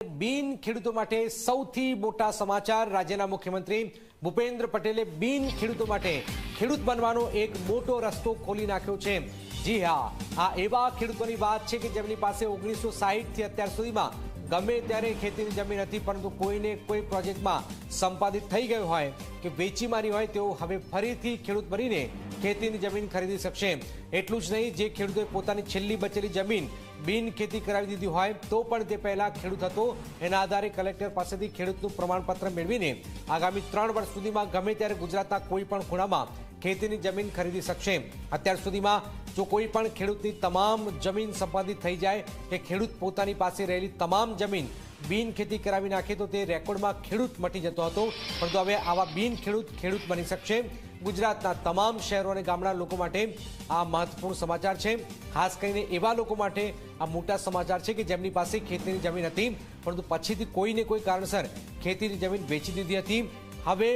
Been खेडूतो माटे सौथी मोटा समाचार। राज्यना मुख्यमंत्री भूपेन्द्र पटेले बीन खेडूतो माटे खेडूत बनवानो एक मोटो रस्तो खोली नाख्यो छे। जी हाँ, आ एवा खेडूतोनी बात छे के जेमनी पासे 1960 थी अत्यार सुधीमां गमे त्यारे खेतीनी जमीन हती, परंतु कोईने कोई प्रोजेक्टमां संपादित थई गयो होय के वेची मारी होय तेओ हवे फरीथी खेडूत बनीने खेतीनी जमीन खरीदी शकशे। एटલું જ नहीं, जे खेडूतोए पोतानी छेल्ली बचेली जमीन बीन खेती करावी दीधी होय तो पण ते पहेला खेडूत हतो, एना आधारे कलेक्टर पासेथी खेडूतनुं प्रमाणपत्र मेळवीने आगामी 3 वर्ष सुधीमां गमे त्यारे गुजरातना कोई पण खूणामां खेतीनी जमीन खरीदी शकशे। अत्यार सुधीमां जो कोई पण खेडूतनी तमाम जमीन संपादित थई जाय के खेडूत पोतानी पासे रहेली तमाम जमीन बीन खेती करावी नाखे तो ते रेकॉर्डमां खेडूत मटी जतो हतो, परंतु हवे आवा बीन खेडूत बनी शकशे। गुजरातना तमाम शहरों और गामड़ा लोको माटे आ महत्वपूर्ण समाचार छे। खास करीने एवा लोको माटे आ मोटा समाचार छे के जेमनी पासे खेतीनी जमीन हती, परंतु पछीथी कोईने कोई कारणसर खेतीनी जमीन वेची दीधी हती। हवे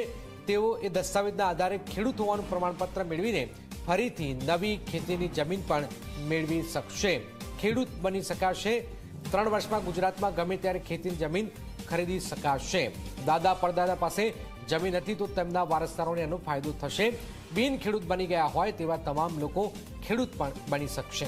तेओ ए दस्तावेजना आधारे खेडूत होवानुं प्रमाणपत्र मेळवीने फरीथी नवी खेतीनी जमीन पण मेळवी शकशे। खेडूत बनी शकाशे। 3 वर्षमां गुजरातमां गमे त्यारे खेतीनी जमीन खरीदी शकाशे। दादा परदादा पासे जमीन हती तो तेमना वारसदारोने एनो फायदो थशे। बीन खेडूत बनी गया होय तेवा तमाम लोको खेडूत पण बनी शकशे।